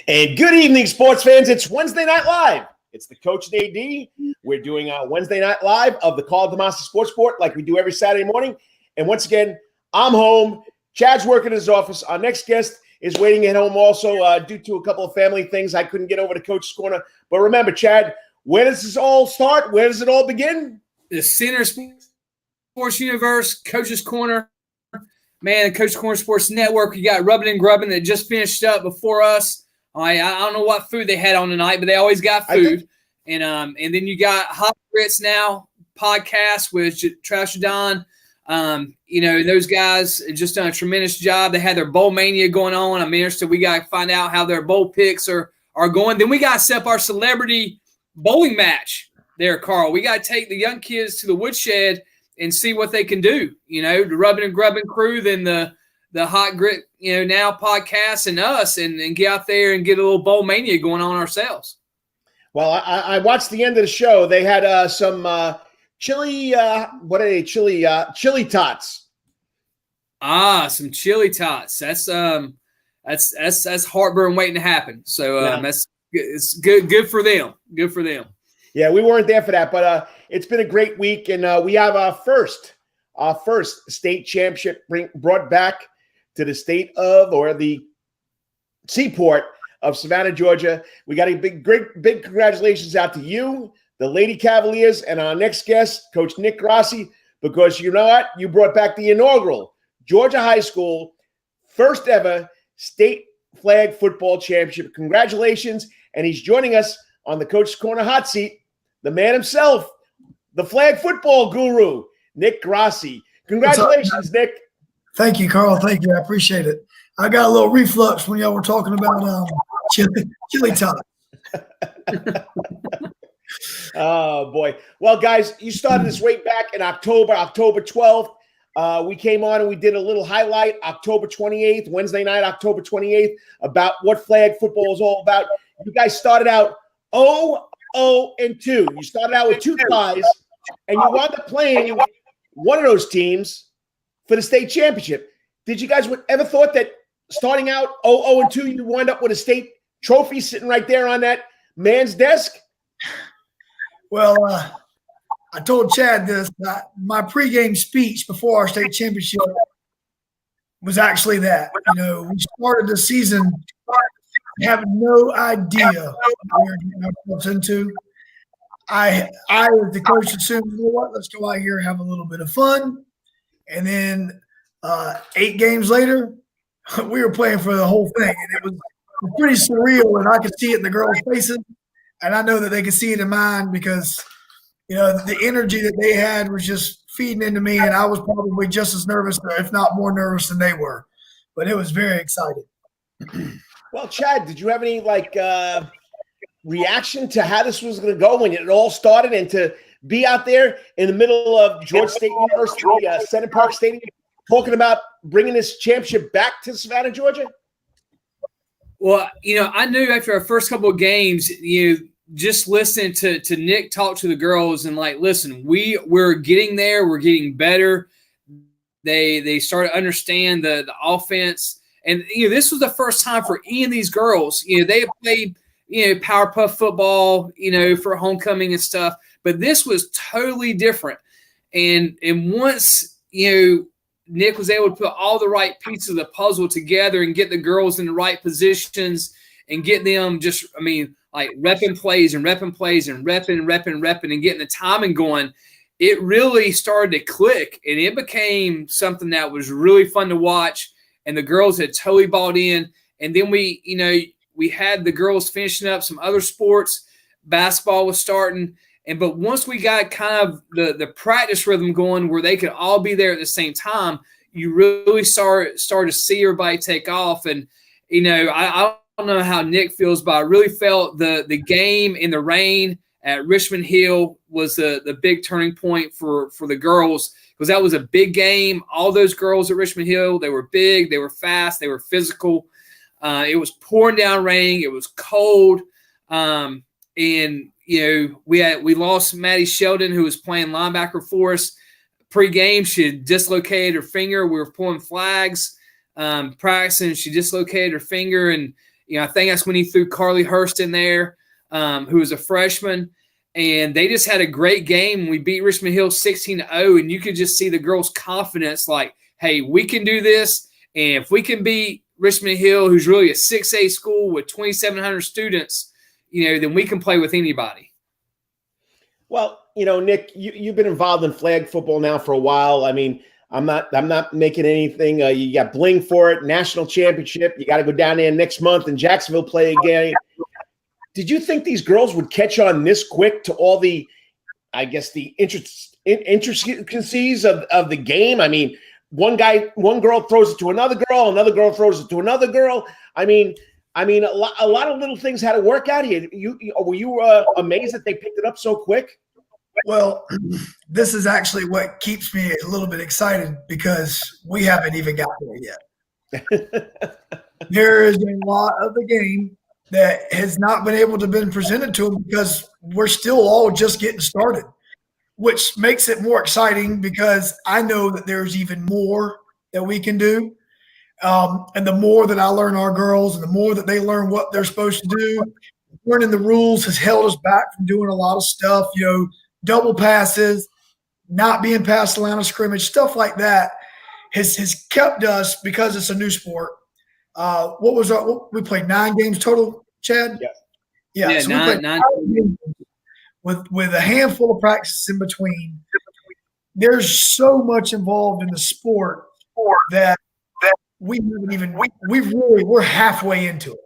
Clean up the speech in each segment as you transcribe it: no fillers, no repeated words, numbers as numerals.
And good evening, sports fans. It's Wednesday Night Live. It's the Coach and AD. We're doing our Wednesday Night Live of the Karl DeMasi Sports Report like we do every Saturday morning. And once again, I'm home. Chad's working in his office. Our next guest is waiting at home also due to a couple of family things. I couldn't get over to Coach's Corner. But remember, Chad, where does this all start? Where does it all begin? The Center Sports Universe, Coach's Corner. Man, the Coach's Corner Sports Network. You got Rubbin and Grubbin that just finished up before us. I don't know what food they had on tonight, but they always got food. And then you got Hot Grits Now podcast with Trash Don. Those guys just done a tremendous job. They had their bowl mania going on. I'm interested. We got to find out how their bowl picks are going. Then we got to set up our celebrity bowling match there, Carl. We got to take the young kids to the woodshed and see what they can do. The Rubbin and Grubbin crew, then the Hot Grit, Now podcast and us and get out there and get a little bowl mania going on ourselves. Well, I watched the end of the show. They had some chili, what are they? Chili tots. Some chili tots. That's heartburn waiting to happen. So it's good for them. Good for them. Yeah, we weren't there for that, but it's been a great week, and we have our first state championship brought back to the state of, or the seaport of Savannah, Georgia. We got a big congratulations out to you, the Lady Cavaliers, and our next guest, Coach Nick Grossi, because you know what? You brought back the inaugural Georgia High School first ever state flag football championship. Congratulations, and he's joining us on the Coach's Corner hot seat, the man himself, the flag football guru, Nick Grossi. Congratulations, Nick. Thank you, Carl. Thank you. I appreciate it. I got a little reflux when y'all were talking about chili tots. Oh, boy. Well, guys, you started this way back in October 12th. We came on and we did a little highlight October 28th, Wednesday night, October 28th, about what flag football is all about. You guys started out 0-2. You started out with 2 ties, and you wound up playing one of those teams for the state championship. Did you guys ever thought that starting out 0-2, you wind up with a state trophy sitting right there on that man's desk? Well, I told Chad this. My pregame speech before our state championship was actually that. We started the season having no idea what we were getting ourselves into. I as the coach, assumed, let's go out here and have a little bit of fun. And then 8 games later, we were playing for the whole thing. And it was pretty surreal, and I could see it in the girls' faces. And I know that they could see it in mine because, the energy that they had was just feeding into me, and I was probably just as nervous, if not more nervous than they were. But it was very exciting. Well, Chad, did you have any, reaction to how this was going to go when it all started, and to be out there in the middle of Georgia State University, Center Park Stadium, talking about bringing this championship back to Savannah, Georgia? Well, I knew after our first couple of games, just listening to Nick talk to the girls and listen, we're getting there. We're getting better. They started to understand the offense. And, this was the first time for any of these girls. They have played, Powerpuff football, for homecoming and stuff. But this was totally different. And once, Nick was able to put all the right pieces of the puzzle together and get the girls in the right positions and get them repping plays and repping and getting the timing going, it really started to click, and it became something that was really fun to watch, and the girls had totally bought in. And then we had the girls finishing up some other sports. Basketball was starting. But once we got kind of the practice rhythm going where they could all be there at the same time, you really start to see everybody take off. And, I don't know how Nick feels, but I really felt the game in the rain at Richmond Hill was the big turning point for the girls, because that was a big game. All those girls at Richmond Hill, they were big, they were fast, they were physical. It was pouring down rain. It was cold. And we lost Maddie Sheldon, who was playing linebacker for us. Pre-game, she had dislocated her finger. We were pulling flags, practicing. She dislocated her finger, and I think that's when he threw Carly Hurst in there, who was a freshman. And they just had a great game. We beat Richmond Hill 16-0, and you could just see the girls' confidence like, hey, we can do this. And if we can beat Richmond Hill, who's really a 6A school with 2,700 students, then we can play with anybody. Well, Nick, you've been involved in flag football now for a while. I mean, I'm not making anything. You got bling for it, national championship. You got to go down there next month in Jacksonville, play again. Did you think these girls would catch on this quick to all the, I guess, the intricacies of the game? I mean, one girl throws it to another girl throws it to another girl. I mean, a lot of little things had to work out here. Were you amazed that they picked it up so quick? Well, this is actually what keeps me a little bit excited because we haven't even got there yet. There is a lot of the game that has not been able to be presented to them because we're still all just getting started, which makes it more exciting because I know that there's even more that we can do. And the more that I learn our girls and the more that they learn what they're supposed to do, learning the rules has held us back from doing a lot of stuff, double passes, not being past the line of scrimmage, stuff like that has kept us because it's a new sport. We played 9 games total, Chad? Yeah. So we played 9 games with a handful of practices in between. There's so much involved in the sport that we haven't even we're halfway into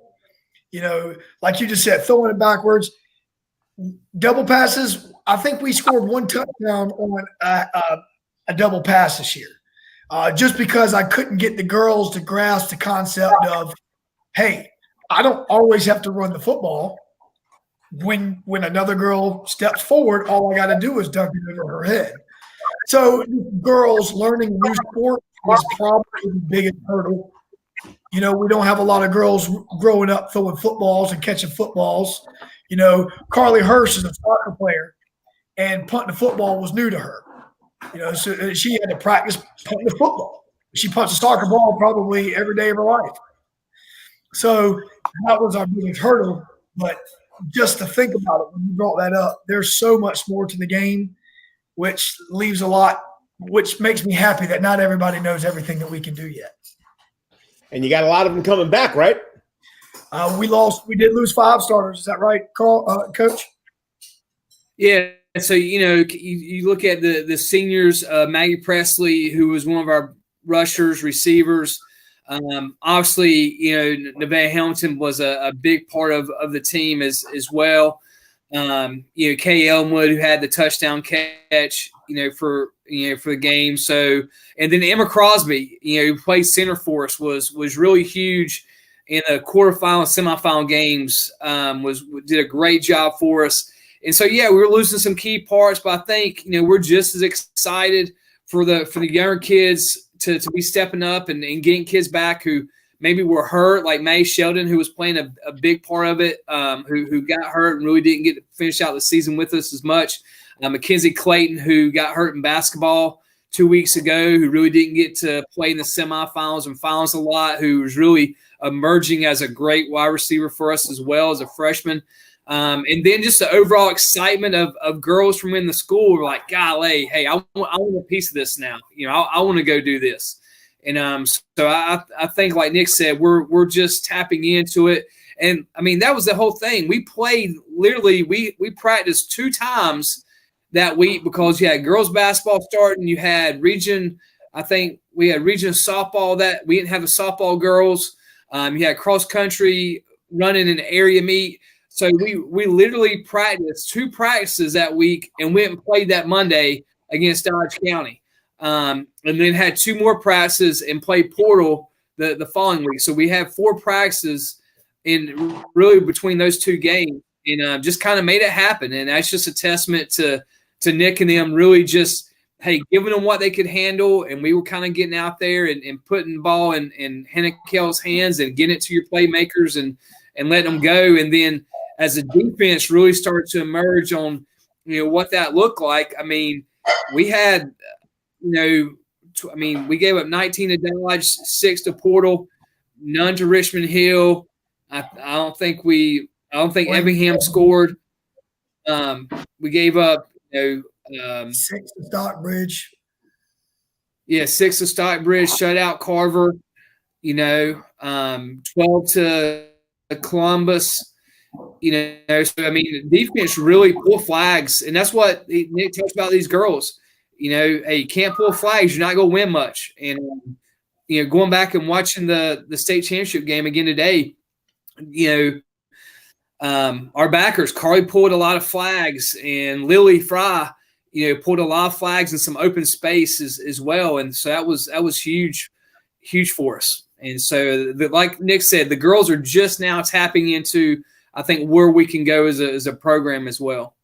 it. Like you just said, throwing it backwards, double passes. I think we scored 1 touchdown on a double pass this year. Just because I couldn't get the girls to grasp the concept of, hey, I don't always have to run the football. When another girl steps forward, all I got to do is dunk it over her head. So girls learning a new sport is probably the biggest hurdle. We don't have a lot of girls growing up throwing footballs and catching footballs. Carly Hurst is a soccer player, and punting the football was new to her. So she had to practice punting the football. She punts a soccer ball probably every day of her life. So that was our biggest hurdle. But just to think about it, when you brought that up, there's so much more to the game, which leaves a lot, which makes me happy that not everybody knows everything that we can do yet. And you got a lot of them coming back, right? We did lose 5 starters. Is that right, Carl, Coach? Yeah. So, you look at the seniors, Maggie Presley, who was one of our rushers, receivers. Obviously, Nevaeh Hamilton was a big part of the team as well. Kay Elmwood, who had the touchdown catch, for the game. So, and then Emma Crosby, who played center for us, was really huge in the quarterfinal, semifinal games. Did a great job for us. And so, we were losing some key parts, but I think, we're just as excited for the younger kids to be stepping up and getting kids back who maybe were hurt, like May Sheldon, who was playing a big part of it, who got hurt and really didn't get to finish out the season with us as much. Mackenzie Clayton, who got hurt in basketball 2 weeks ago, who really didn't get to play in the semifinals and finals a lot, who was really emerging as a great wide receiver for us as well as a freshman. And then just the overall excitement of girls from in the school were like, golly, hey, I want a piece of this now. I want to go do this. And so I think, like Nick said, we're just tapping into it. And, that was the whole thing. We played literally we practiced 2 times that week because you had girls basketball starting. You had region – I think we had region softball that – we didn't have the softball girls. You had cross-country running an area meet. So we literally practiced 2 practices that week and went and played that Monday against Dodge County. And then had 2 more practices and played Portal the following week. So we had 4 practices in really between those 2 games and just kind of made it happen. And that's just a testament to Nick and them really just, hey, giving them what they could handle. And we were kind of getting out there and putting the ball in Hennekel's hands and getting it to your playmakers and letting them go. And then as the defense really started to emerge on, what that looked like, we had, we gave up 19 to Dodge, 6 to Portal, none to Richmond Hill, I don't think Effingham scored. We gave up, 6 to Stockbridge. Yeah, 6 to Stockbridge, shut out Carver, 12 to Columbus. So I mean, defense really pull flags, and that's what Nick talks about these girls. Hey, you can't pull flags, you're not going to win much. And going back and watching the state championship game again today, our backers, Carly pulled a lot of flags, and Lily Fry, pulled a lot of flags in some open spaces as well, and so that was huge for us. And so, like Nick said, the girls are just now tapping into, I think, where we can go as a program as well.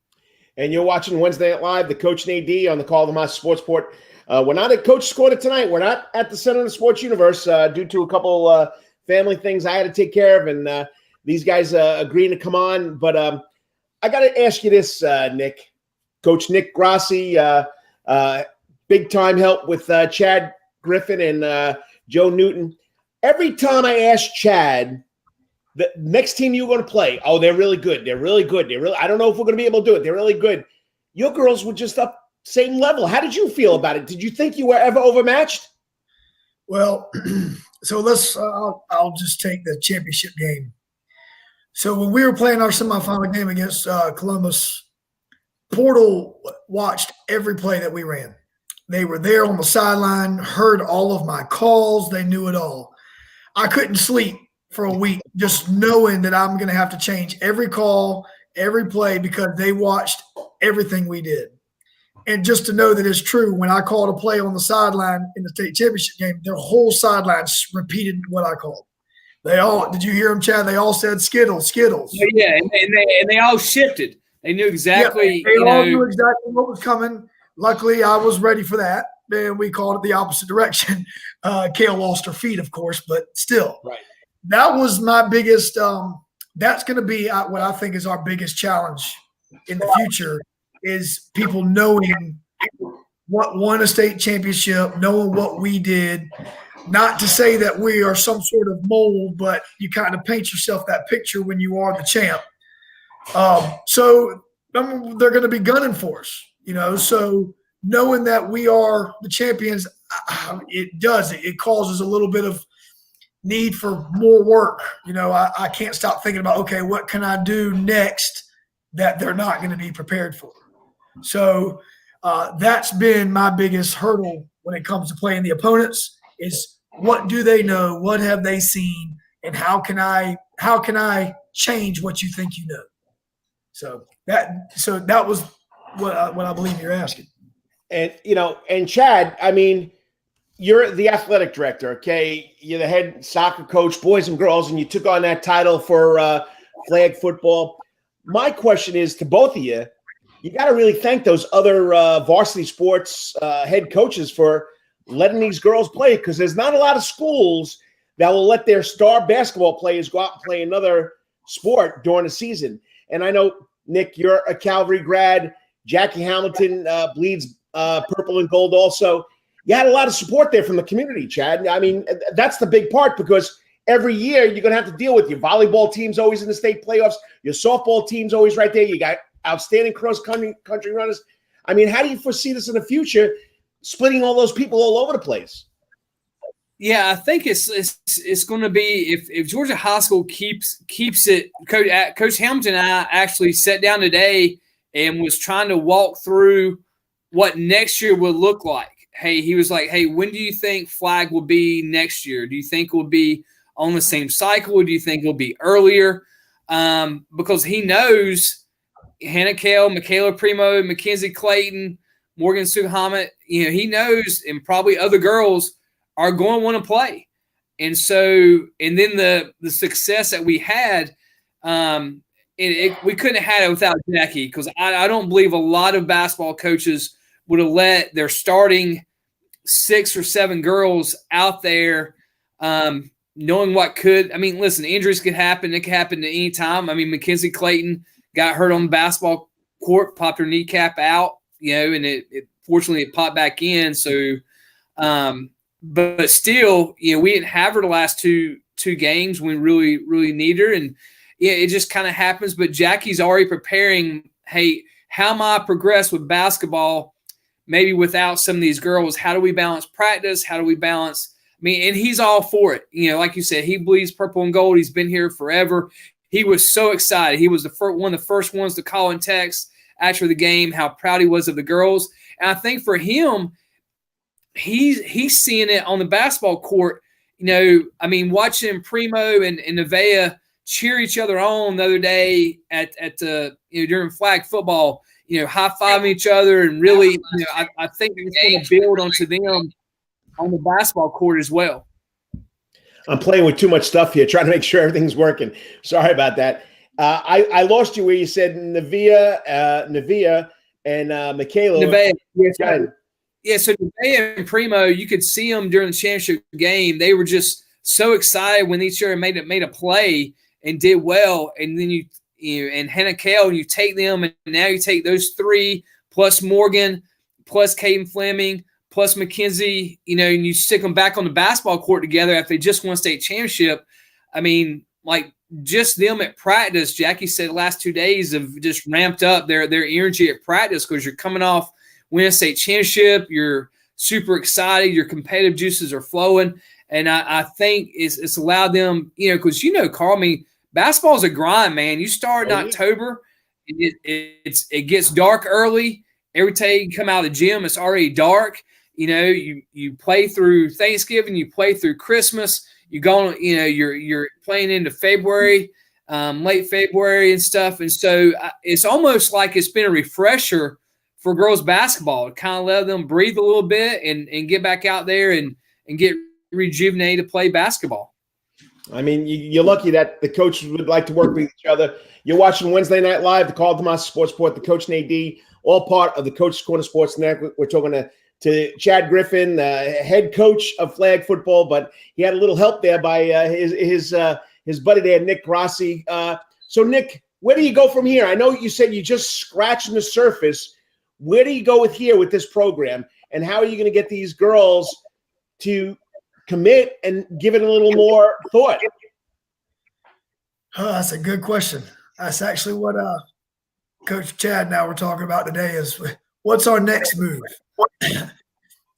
And you're watching Wednesday Night Live, the Coach and AD on the Karl DeMasi Sports Report. We're not at Coach's Corner tonight. We're not at the Center of the Sports Universe due to a couple family things I had to take care of, and these guys agreeing to come on. But I got to ask you this, Nick. Coach Nick Grossi, big-time help with Chad Griffin and Joe Newton. Every time I ask Chad, the next team you're going to play, oh, they're really good. They're really good. I don't know if we're going to be able to do it. They're really good. Your girls were just up same level. How did you feel about it? Did you think you were ever overmatched? Well, so I'll just take the championship game. So when we were playing our semifinal game against Columbus, Portal watched every play that we ran. They were there on the sideline, heard all of my calls. They knew it all. I couldn't sleep for a week just knowing that I'm going to have to change every call, every play, because they watched everything we did. And just to know that it's true, when I called a play on the sideline in the state championship game, their whole sideline repeated what I called. They all – did you hear them, Chad? They all said Skittles, Skittles. Yeah, and they all shifted. They knew exactly. Yeah, they all knew exactly what was coming. Luckily, I was ready for that. And we called it the opposite direction. Kale lost her feet, of course, but still. Right. That was my biggest that's going to be what I think is our biggest challenge in the future, is people knowing what won a state championship, knowing what we did. Not to say that we are some sort of mold, but you kind of paint yourself that picture when you are the champ. So they're going to be gunning for us, so knowing that we are the champions, it causes a little bit of need for more work. I can't stop thinking about, okay, what can I do next that they're not going to be prepared for? So that's been my biggest hurdle when it comes to playing the opponents, is what do they know? What have they seen? And how can I change what you think you know? So that was what I believe you're asking. And, and Chad, I mean, you're the athletic director, okay? You're the head soccer coach, boys and girls, and you took on that title for flag football. My question is to both of you, you got to really thank those other varsity sports head coaches for letting these girls play, because there's not a lot of schools that will let their star basketball players go out and play another sport during the season. And I know, Nick, you're a Calvary grad. Jackie Hamilton bleeds purple and gold also. You had a lot of support there from the community, Chad. I mean, that's the big part, because every year you're going to have to deal with your volleyball team's always in the state playoffs. Your softball team's always right there. You got outstanding cross-country runners. I mean, how do you foresee this in the future, splitting all those people all over the place? Yeah, I think it's going to be, if Georgia High School keeps it. Coach Hamilton and I actually sat down today and was trying to walk through what next year would look like. Hey, he was like, hey, when do you think flag will be next year? Do you think it will be on the same cycle? Or do you think it'll be earlier? Because he knows Hannah Kale, Michaela Primo, Mackenzie Clayton, Morgan Sue Hammett, he knows, and probably other girls are going to want to play. And so, and then the success that we had, we couldn't have had it without Jackie, because I don't believe a lot of basketball coaches would have let their starting 6 or 7 girls out there, knowing what could. I mean, listen, injuries could happen. It could happen at any time. I mean, Mackenzie Clayton got hurt on the basketball court, popped her kneecap out, and it fortunately it popped back in. So, but still, we didn't have her the last two 2 games when we really need her. And yeah, it just kind of happens. But Jackie's already preparing, hey, how am I progress with basketball maybe without some of these girls? How do we balance practice? How do we balance – I mean, and he's all for it. You know, like you said, he bleeds purple and gold. He's been here forever. He was so excited. He was one of the first ones to call and text after the game how proud he was of the girls. And I think for him, he's seeing it on the basketball court. You know, I mean, watching Primo and Nevaeh cheer each other on the other day at the during flag football, high-fiving each other and really, I think it's going to build onto them on the basketball court as well. I'm playing with too much stuff here, trying to make sure everything's working. Sorry about that. I lost you where you said Nevaeh and Michaela. Nevaeh, yes, so Nevaeh and Primo, you could see them during the championship game. They were just so excited when each other made a play and did well. And then and Hannah Kale, you take them, and now you take those 3 plus Morgan, plus Caden Fleming, plus Mackenzie, and you stick them back on the basketball court together after they just won state championship. I mean, like just them at practice, Jackie said the last 2 days have just ramped up their energy at practice because you're coming off winning state championship. You're super excited. Your competitive juices are flowing. And I think it's allowed them, because Carl, I mean, basketball's a grind, man. You start in October, it gets dark early. Every time you come out of the gym, it's already dark. You play through Thanksgiving, you play through Christmas. You're playing into February, late February and stuff. And so it's almost like it's been a refresher for girls basketball to kind of let them breathe a little bit and get back out there and get rejuvenated to play basketball. I mean, you're lucky that the coaches would like to work with each other. You're watching Wednesday Night Live, the Karl DeMasi Sports Report, the Coach and AD, all part of the Coach's Corner Sports Network. We're talking to Chad Griffin, head coach of flag football, but he had a little help there by his buddy there, Nick Grossi. So, Nick, where do you go from here? I know you said you just scratching the surface. Where do you go with this program, and how are you going to get these girls to commit and give it a little more thought? That's a good question. That's actually what Coach Chad and I were talking about today is what's our next move?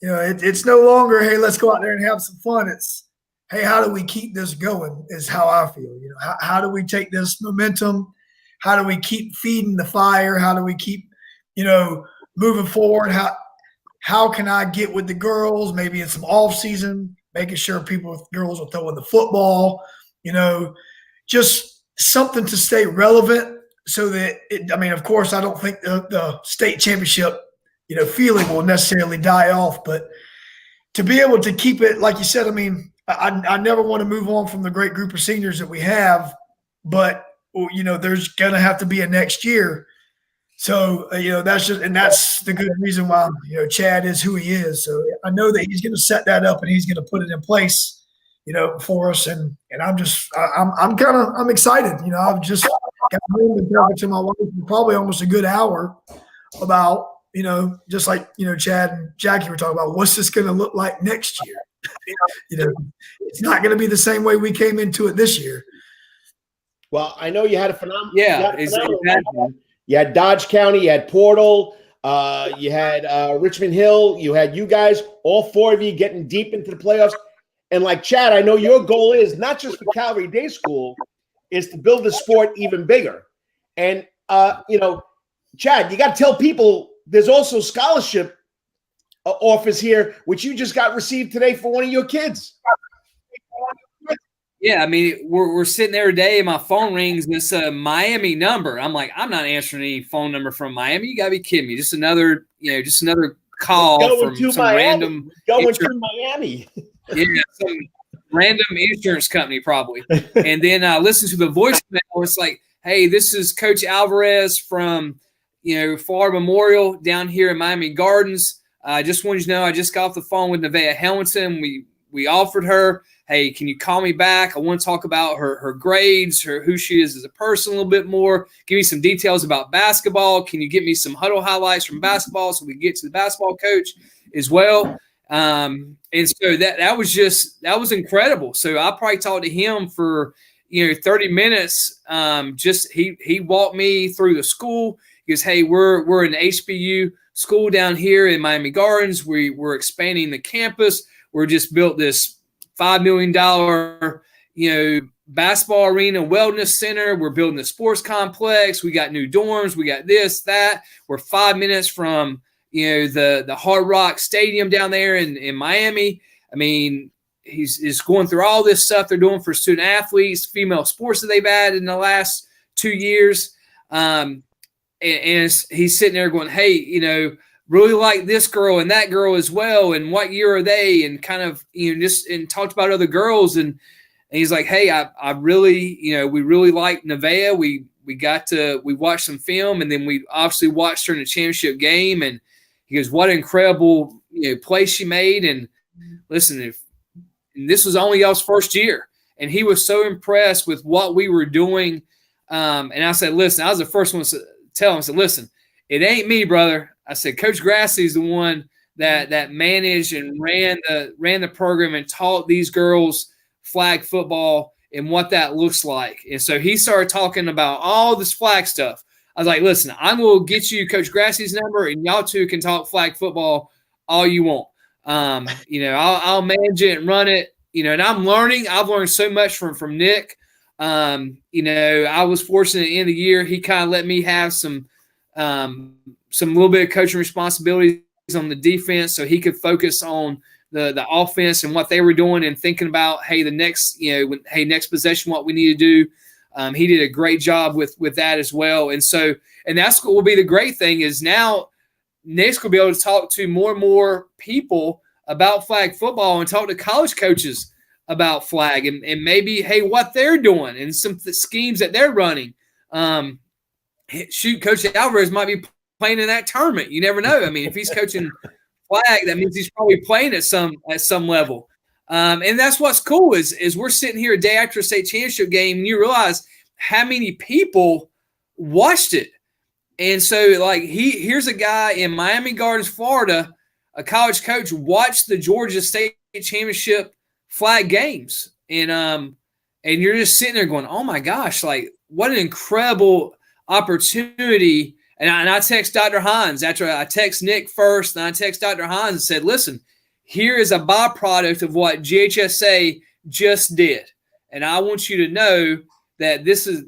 It's no longer, hey, let's go out there and have some fun. It's, hey, how do we keep this going is how I feel. How do we take this momentum? How do we keep feeding the fire? How do we keep, moving forward? How can I get with the girls, maybe in some off season, making sure girls are throwing the football, just something to stay relevant so that of course, I don't think the state championship, feeling will necessarily die off, but to be able to keep it, like you said, I never want to move on from the great group of seniors that we have, but there's going to have to be a next year. So, that's the good reason why, Chad is who he is. So I know that he's going to set that up and he's going to put it in place, for us. And I'm excited. I've just got home and talking to my wife for probably almost a good hour about, just like, Chad and Jackie were talking about, what's this going to look like next year? It's not going to be the same way we came into it this year. Well, I know you had a phenomenal. Yeah, you had Dodge County, you had Portal, you had Richmond Hill, you had you guys, all 4 of you getting deep into the playoffs. And like Chad, I know your goal is not just for Calvary Day School, is to build the sport even bigger. And, Chad, you got to tell people there's also scholarship offers here, which you just got received today for one of your kids. Yeah, we're sitting there today and my phone rings. This Miami number. I'm like, I'm not answering any phone number from Miami. You gotta be kidding me. Just another call from some random Miami. Yeah, some random insurance company probably. And then I listen to the voicemail. It's like, hey, this is Coach Alvarez from Florida Memorial down here in Miami Gardens. I just wanted you to know I just got off the phone with Nevaeh Hamilton. We offered her, hey, can you call me back? I want to talk about her grades, who she is as a person a little bit more. Give me some details about basketball. Can you get me some huddle highlights from basketball so we can get to the basketball coach as well? And so that was incredible. So I probably talked to him for 30 minutes. He walked me through the school. He goes, "Hey, we're an HBU school down here in Miami Gardens. We're expanding the campus. We're just built this $5 million basketball arena, wellness center. We're building a sports complex. We got new dorms. We got this, that. We're 5 minutes from the Hard Rock Stadium down there in Miami." I mean, he's going through all this stuff they're doing for student athletes, female sports that they've added in the last 2 years. And he's sitting there going, "Hey, really like this girl and that girl as well. And what year are they?" And kind of, and talked about other girls. And he's like, "Hey, I really, we really like Nevaeh. We watched some film, and then we obviously watched her in the championship game." And he goes, "What an incredible play she made." And listen, and this was only y'all's first year, and he was so impressed with what we were doing. And I said, "Listen," I was the first one to tell him. I said, "Listen, it ain't me, brother." I said, "Coach Grossi is the one that managed and ran the program and taught these girls flag football and what that looks like." And so he started talking about all this flag stuff. I was like, "Listen, I'm going to get you Coach Grassi's number, and y'all two can talk flag football all you want. I'll manage it and run it. And I'm learning. I've learned so much from Nick. I was fortunate at the end of the year. He kind of let me have some little bit of coaching responsibilities on the defense, so he could focus on the offense and what they were doing and thinking about, next possession, what we need to do." He did a great job with that as well. And so, and that's what will be the great thing is now Nick's will be able to talk to more and more people about flag football and talk to college coaches about flag and maybe, what they're doing and some schemes that they're running. Shoot, Coach Alvarez might be playing in that tournament. You never know. I mean, if he's coaching flag, that means he's probably playing at some level. And that's what's cool is we're sitting here a day after a state championship game, and you realize how many people watched it. And so, here's a guy in Miami Gardens, Florida, a college coach, watched the Georgia State Championship flag games, and you're just sitting there going, "Oh my gosh, what an incredible opportunity!" And I text Dr. Hines after I text Nick first, and I text Dr. Hines and said, "Listen, here is a byproduct of what GHSA just did, and I want you to know that this is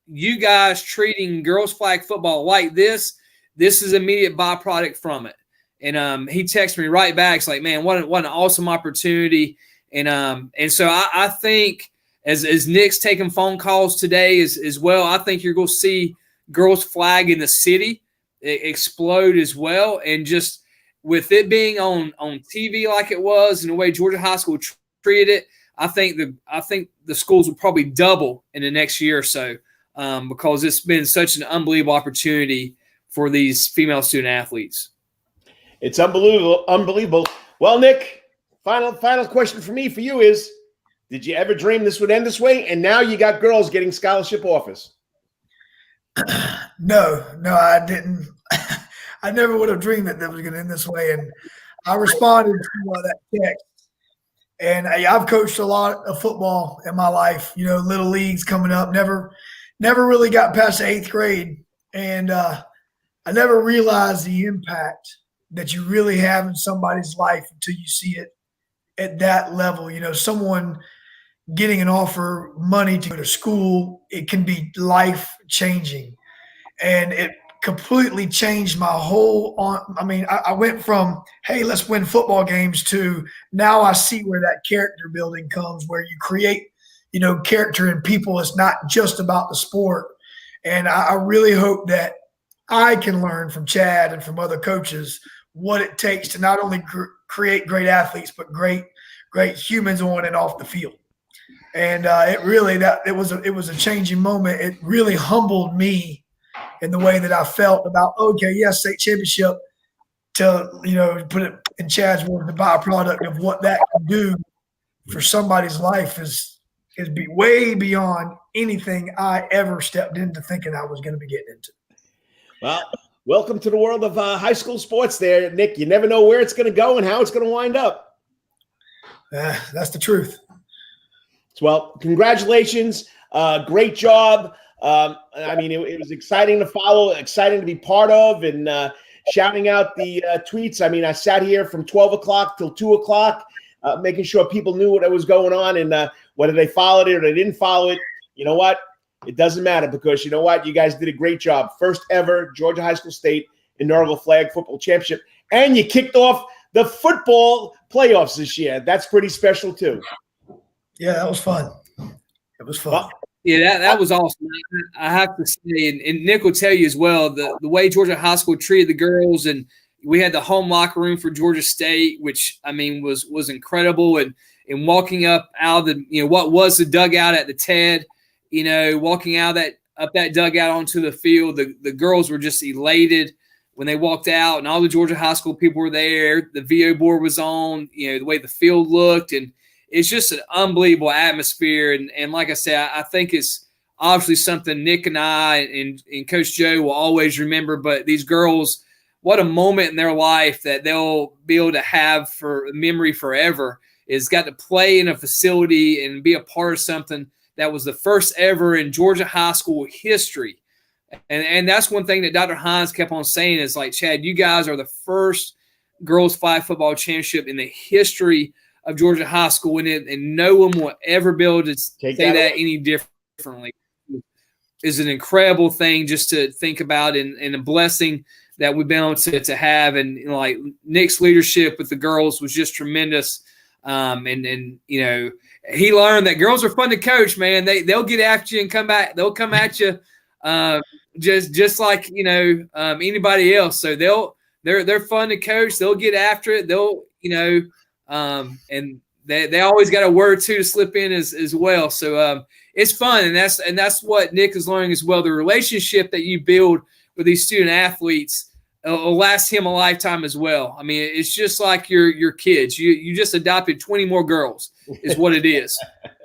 you guys treating girls flag football like this. This is immediate byproduct from it." And he texted me right back. It's like, "Man, what an awesome opportunity!" And so I think as Nick's taking phone calls today as well, I think you're going to see girls flag in the city explode as well. And just with it being on TV like it was and the way Georgia High School treated it, I think the schools will probably double in the next year or so because it's been such an unbelievable opportunity for these female student athletes. It's unbelievable. Well, Nick, final question for you is, did you ever dream this would end this way? And now you got girls getting scholarship offers. No, I didn't. I never would have dreamed that was going to end this way. And I responded to that text. And I've coached a lot of football in my life, little leagues coming up, never really got past the 8th grade. And I never realized the impact that you really have in somebody's life until you see it at that level. Someone getting an offer, money to go to school, it can be life-changing. And it completely changed my whole I went from, hey, let's win football games to now I see where that character building comes, where you create, character in people. It's not just about the sport. And I really hope that I can learn from Chad and from other coaches what it takes to not only create great athletes, but great humans on and off the field. And it was a changing moment. It really humbled me in the way that I felt about, state championship, to put it in Chad's word, the byproduct of what that can do for somebody's life is way beyond anything I ever stepped into thinking I was going to be getting into. Well, welcome to the world of high school sports there, Nick. You never know where it's going to go and how it's going to wind up. That's the truth. Well, congratulations. Great job. I mean, it was exciting to follow, exciting to be part of, and shouting out the tweets. I mean, I sat here from 12 o'clock till 2 o'clock, making sure people knew what was going on, and whether they followed it or they didn't follow it. You know what? It doesn't matter, because you know what? You guys did a great job. First ever Georgia High School State inaugural flag football championship. And you kicked off the football playoffs this year. That's pretty special too. Yeah, that was fun. It was fun. Yeah, that was awesome. I have to say, and Nick will tell you as well, the way Georgia High School treated the girls, and we had the home locker room for Georgia State, which, I mean, was incredible. And walking up out of the, what was the dugout at the TED, walking out that dugout onto the field, the girls were just elated when they walked out, and all the Georgia High School people were there. The VO board was on, the way the field looked, and it's just an unbelievable atmosphere. And like I said, I think it's obviously something Nick and I and Coach Joe will always remember. But these girls, what a moment in their life that they'll be able to have for memory forever, is got to play in a facility and be a part of something that was the first ever in Georgia high school history. And that's one thing that Dr. Hines kept on saying is, like, Chad, you guys are the first girls flag football championship in the history of Georgia high school, and no one will ever be able to say that any differently. Is an incredible thing just to think about, and a blessing that we've been able to have. And like Nick's leadership with the girls was just tremendous. And he learned that girls are fun to coach, man. They'll get after you and come back. They'll come at you just like anybody else. So they're fun to coach. They'll get after it. They'll and they always got a word too to slip in as well. So it's fun, and that's what Nick is learning as well. The relationship that you build with these student athletes will last him a lifetime as well. I mean, it's just like your kids. You just adopted 20 more girls is what it is.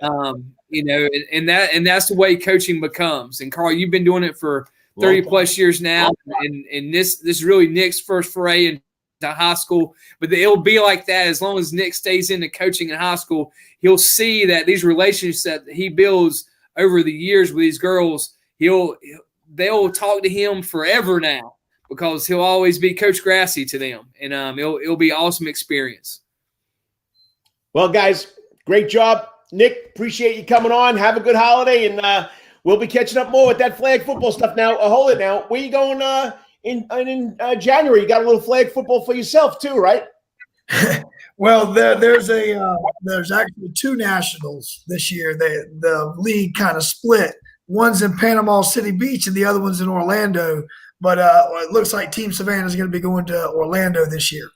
And that's the way coaching becomes. And Karl, you've been doing it for 30 plus years now. And this is really Nick's first foray into high school, but it'll be like that as long as Nick stays into coaching in high school. He'll see that these relationships that he builds over the years with these girls, they'll talk to him forever now, because he'll always be Coach Grossi to them, and it'll be an awesome experience. Well, guys, great job. Nick, appreciate you coming on. Have a good holiday, and we'll be catching up more with that flag football stuff. Now, hold it now. Where you going in January? You got a little flag football for yourself too, right? Well, there's actually two nationals this year. The league kind of split. One's in Panama City Beach, and the other one's in Orlando. But it looks like Team Savannah is going to be going to Orlando this year.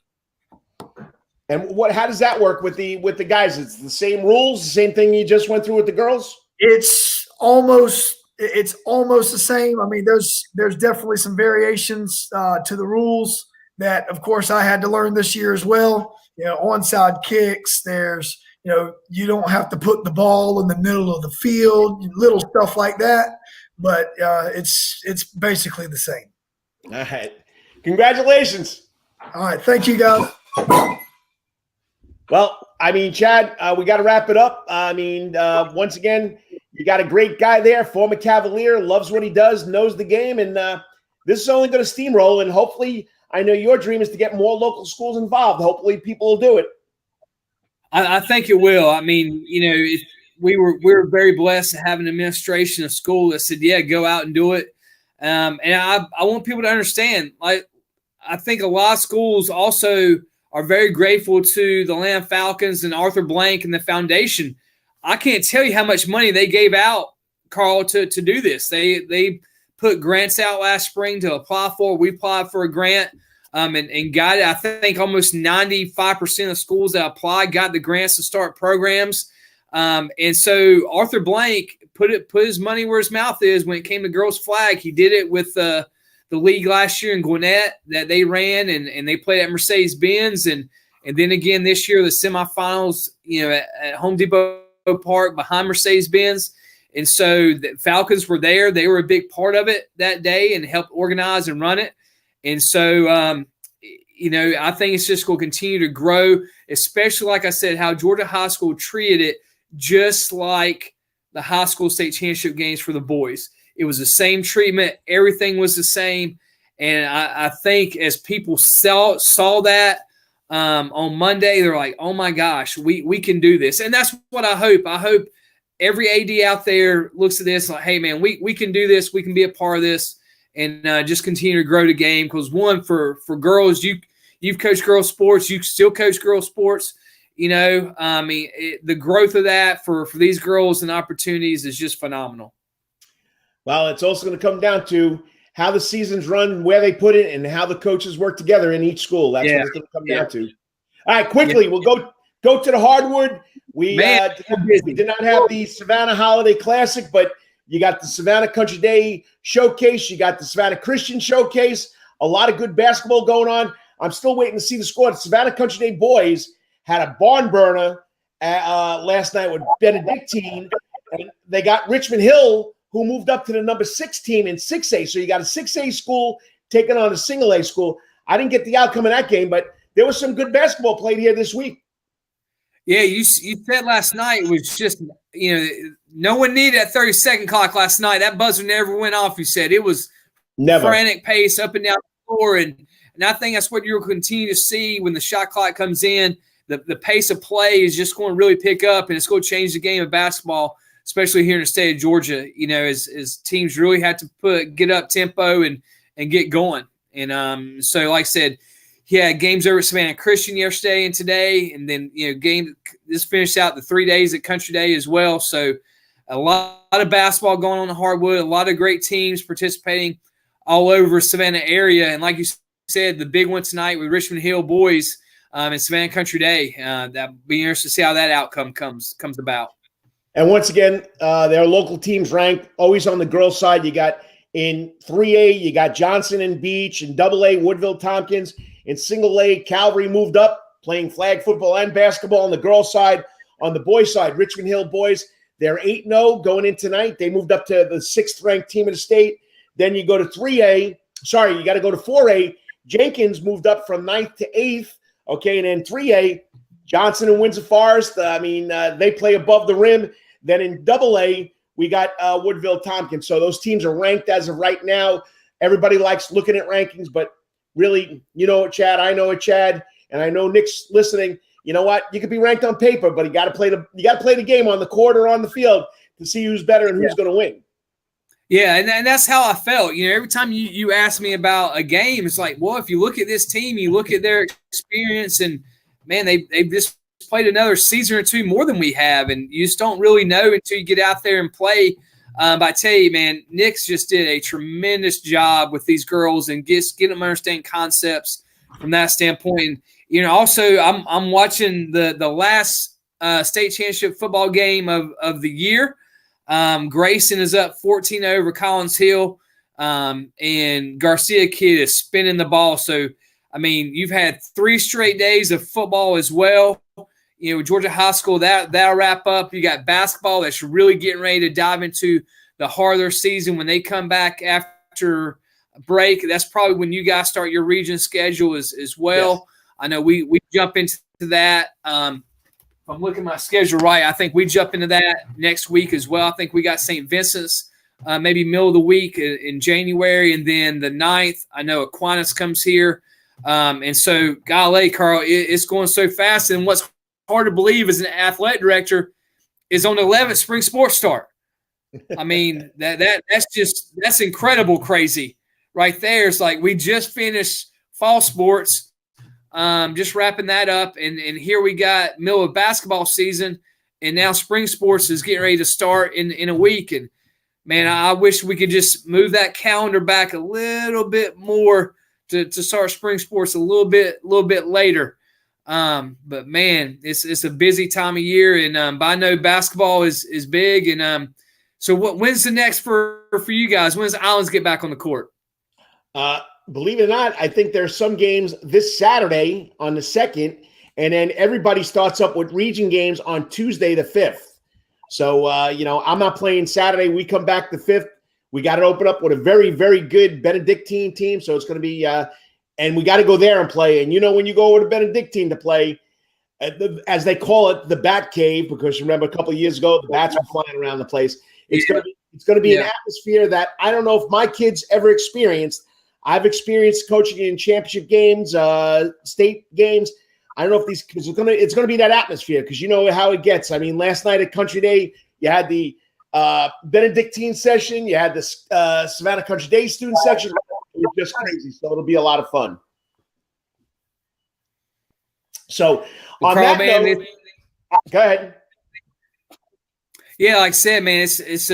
And how does that work with the guys? It's the same rules, the same thing you just went through with the girls? It's almost the same. I mean, there's definitely some variations to the rules that, of course, I had to learn this year as well. Onside kicks. There's, you don't have to put the ball in the middle of the field, little stuff like that. But it's basically the same. All right. Congratulations. All right. Thank you, guys. Well, I mean, Chad, we got to wrap it up. I mean, once again, you got a great guy there, former Cavalier, loves what he does, knows the game, and this is only going to steamroll. And hopefully, I know your dream is to get more local schools involved. Hopefully, people will do it. I think it will. I mean, we were very blessed to have an administration of school that said, yeah, go out and do it. And I want people to understand, like, I think a lot of schools also are very grateful to the Lamb Falcons and Arthur Blank and the foundation. I can't tell you how much money they gave out, Karl, to do this. They put grants out last spring to apply for. We applied for a grant and got it. I think almost 95% of schools that applied got the grants to start programs. And so Arthur Blank put his money where his mouth is when it came to girls flag. He did it with the league last year in Gwinnett that they ran, and they played at Mercedes-Benz. And then again this year, the semifinals, at Home Depot Park behind Mercedes-Benz. And so the Falcons were there. They were a big part of it that day and helped organize and run it. And so, I think it's just going to continue to grow, especially, like I said, how Georgia High School treated it, just like the high school state championship games for the boys. It was the same treatment. Everything was the same. And I think as people saw that on Monday, they're like, oh, my gosh, we can do this. And that's what I hope. I hope every AD out there looks at this like, hey, man, we can do this. We can be a part of this and just continue to grow the game. Because, one, for girls, you've coached girls sports. You still coach girls sports. The growth of that for these girls and opportunities is just phenomenal. Well, it's also going to come down to how the seasons run, where they put it, and how the coaches work together in each school. That's what it's going to come down to. All right, quickly, we'll go to the hardwood. We did not have the Savannah Holiday Classic, but you got the Savannah Country Day Showcase. You got the Savannah Christian Showcase. A lot of good basketball going on. I'm still waiting to see the score. The Savannah Country Day boys had a barn burner last night with Benedictine, and they got Richmond Hill, who moved up to the number 6 team in 6A. So you got a 6A school taking on a single A school. I didn't get the outcome of that game, but there was some good basketball played here this week. Yeah, you said last night was just, no one needed that 30-second clock last night. That buzzer never went off, you said. It was frantic pace up and down the floor. And I think that's what you'll continue to see when the shot clock comes in. The pace of play is just going to really pick up, and it's going to change the game of basketball, especially here in the state of Georgia, as teams really had to get up tempo and get going. And so, like I said, games over at Savannah Christian yesterday and today, and then, this finished out the 3 days at Country Day as well. So a lot of basketball going on the hardwood, a lot of great teams participating all over Savannah area. And like you said, the big one tonight with Richmond Hill boys and Savannah Country Day. That'll be interesting to see how that outcome comes about. And once again, there are local teams ranked always on the girls' side. You got in 3A, you got Johnson and Beach, and AA, Woodville Tompkins. In single A, Calvary moved up, playing flag football and basketball on the girls' side. On the boys' side, Richmond Hill boys, they're 8-0 going in tonight. They moved up to the 6th-ranked team in the state. Then you go to 3A. Sorry, you got to go to 4A. Jenkins moved up from 9th to 8th. Okay, and then 3A, Johnson and Windsor Forest. They play above the rim. Then in AA, we got Woodville Tompkins. So those teams are ranked as of right now. Everybody likes looking at rankings, but really, you know it, Chad. I know it, Chad, and I know Nick's listening. You know what? You could be ranked on paper, but you got to play the game on the court or on the field to see who's better and who's going to win. Yeah, and that's how I felt. Every time you ask me about a game, it's like, well, if you look at this team, you look at their experience, and man, they've just played another season or two more than we have, and you just don't really know until you get out there and play. But I tell you, man, Nick's just did a tremendous job with these girls and get them understanding concepts from that standpoint. And, also I'm watching the last state championship football game of the year. Grayson is up 14 over Collins Hill, and Garcia kid is spinning the ball. So, you've had 3 straight days of football as well. Georgia High School, that'll wrap up. You got basketball that's really getting ready to dive into the harder season when they come back after a break. That's probably when you guys start your region schedule as well. Yes. I know we jump into that. If I'm looking at my schedule right, I think we jump into that next week as well. I think we got St. Vincent's maybe middle of the week in January, and then the 9th, I know Aquinas comes here. And so, golly, Carl, it's going so fast. And what's hard to believe as an athletic director is on the 11th spring sports start. That's incredible crazy right there. It's like we just finished fall sports, just wrapping that up, and here we got middle of basketball season, and now spring sports is getting ready to start in a week. And man, I wish we could just move that calendar back a little bit more to start spring sports a little bit later. But man, it's a busy time of year, and but I know basketball is big. And so when's the next for you guys? When does the Islands get back on the court? Believe it or not, I think there's some games this Saturday on the 2nd, and then everybody starts up with region games on Tuesday the 5th. So I'm not playing Saturday. We come back the 5th We got to open up with a very, very good Benedictine team. So it's going to be and we got to go there and play. And, when you go with a Benedictine to play, as they call it, the Bat Cave, because remember a couple of years ago, the bats were flying around the place. It's going to be an atmosphere that I don't know if my kids ever experienced. I've experienced coaching in championship games, state games. I don't know if because it's going to be that atmosphere, because you know how it gets. I mean, last night at Country Day, you had the Benedictine session, you had the Savannah Country Day student section. It was just crazy. So it'll be a lot of fun. So on Carl, that note, go ahead. Yeah, like I said, man, it's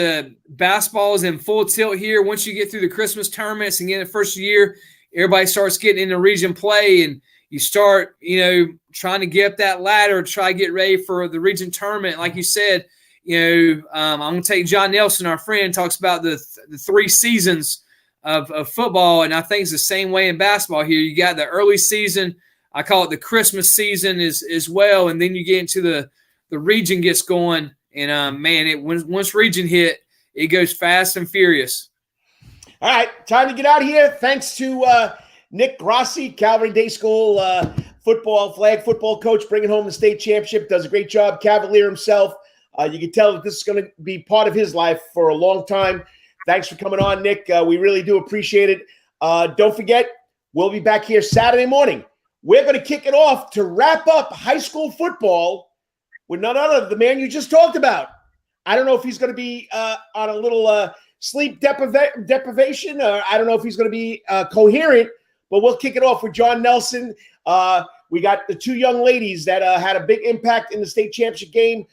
basketball is in full tilt here. Once you get through the Christmas tournaments and get the first year, everybody starts getting into region play, and you start, trying to get up that ladder, try to get ready for the region tournament. Like you said, I'm going to take John Nelson, our friend, talks about the 3 seasons of football, and I think it's the same way in basketball here. You got the early season. I call it the Christmas season as well, and then you get into the region gets going, and once region hit, it goes fast and furious. All right, time to get out of here. Thanks to Nick Grossi, Calvary Day School flag football coach, bringing home the state championship. Does a great job. Cavalier himself. You can tell that this is going to be part of his life for a long time. Thanks for coming on, Nick. We really do appreciate it. Don't forget, we'll be back here Saturday morning. We're going to kick it off to wrap up high school football with none other than the man you just talked about. I don't know if he's going to be on a little sleep deprivation, or I don't know if he's going to be coherent, but we'll kick it off with John Nelson. We got the 2 young ladies that had a big impact in the state championship game,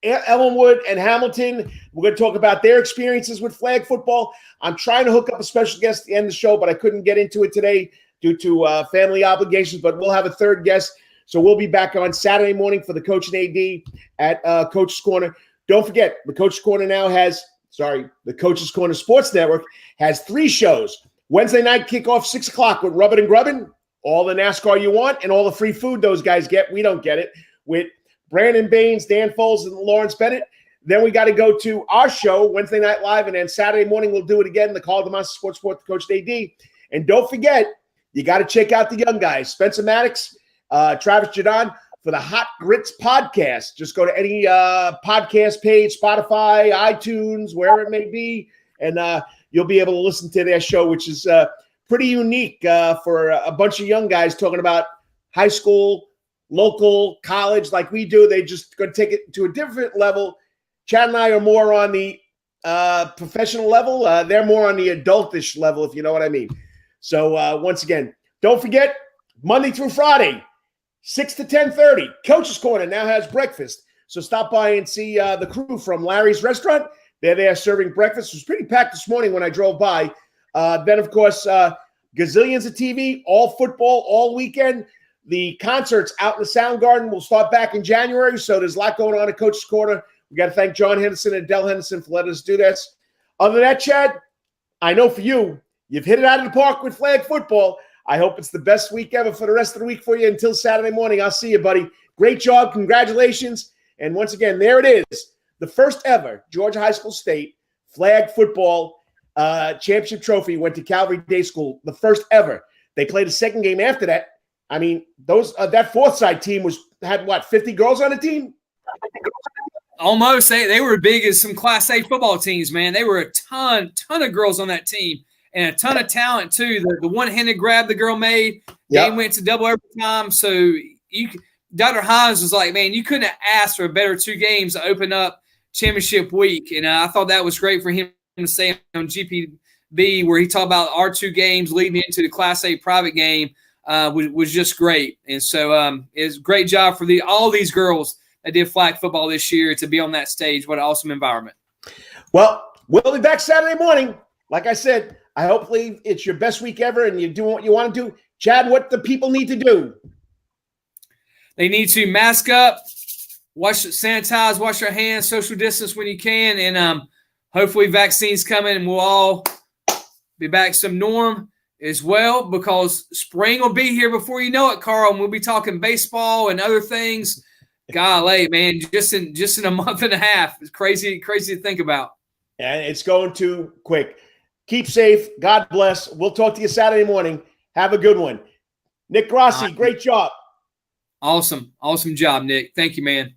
Ellenwood and Hamilton. We're going to talk about their experiences with flag football. I'm trying to hook up a special guest at the end of the show, but I couldn't get into it today due to family obligations, but we'll have a third guest. So we'll be back on Saturday morning for the Coach and AD at Coach's Corner. Don't forget, the Coach's Corner now the Coach's Corner Sports Network has 3 shows. Wednesday night kickoff, 6 o'clock with Rubbin and Grubbin. All the NASCAR you want and all the free food those guys get. We don't get it. With Brandon Baines, Dan Foles, and Lawrence Bennett. Then we got to go to our show, Wednesday Night Live, and then Saturday morning we'll do it again, the Karl DeMasi Sports Report, the Coach AD. And don't forget, you got to check out the young guys, Spencer Maddox, Travis Jadon, for the Hot Grits podcast. Just go to any podcast page, Spotify, iTunes, wherever it may be, and you'll be able to listen to their show, which is pretty unique for a bunch of young guys talking about high school, local, college like we do. They just going to take it to a different level. Chad and I are more on the professional level. They're more on the adultish level, if you know what I mean. So once again, don't forget, Monday through Friday, 6 to 10:30, Coach's Corner now has breakfast. So stop by and see the crew from Larry's Restaurant. They're there serving breakfast. It was pretty packed this morning when I drove by. Then, of course, gazillions of TV, all football, all weekend. The concerts out in the Sound Garden will start back in January, so there's a lot going on at Coach's Corner. We got to thank John Henderson and Dell Henderson for letting us do this. Other than that, Chad, I know for you, you've hit it out of the park with flag football. I hope it's the best week ever for the rest of the week for you. Until Saturday morning, I'll see you, buddy. Great job. Congratulations. And once again, there it is, the first ever Georgia High School State flag football championship trophy went to Calvary Day School, the first ever. They played a second game after that. I mean, that Forsyth team had 50 girls on the team? Almost. They were big as some Class A football teams, man. They were a ton of girls on that team and a ton of talent too. The one-handed grab the girl made, game went to double overtime. So Dr. Hines was like, man, you couldn't have asked for a better 2 games to open up championship week. And I thought that was great for him to say on GPB, where he talked about our 2 games leading into the Class A private game. Was just great. And so it's a great job for all these girls that did flag football this year to be on that stage. What an awesome environment. Well, we'll be back Saturday morning. Like I said, hopefully it's your best week ever and you're doing what you want to do. Chad, what the people need to do? They need to mask up, sanitize, wash their hands, social distance when you can, and hopefully vaccines coming and we'll all be back some norm as well, because spring will be here before you know it, Carl, and we'll be talking baseball and other things. Golly, man, just in a month and a half. It's crazy to think about. And it's going too quick. Keep safe. God bless. We'll talk to you Saturday morning. Have a good one. Nick Grossi, great job. Awesome. Awesome job, Nick. Thank you, man.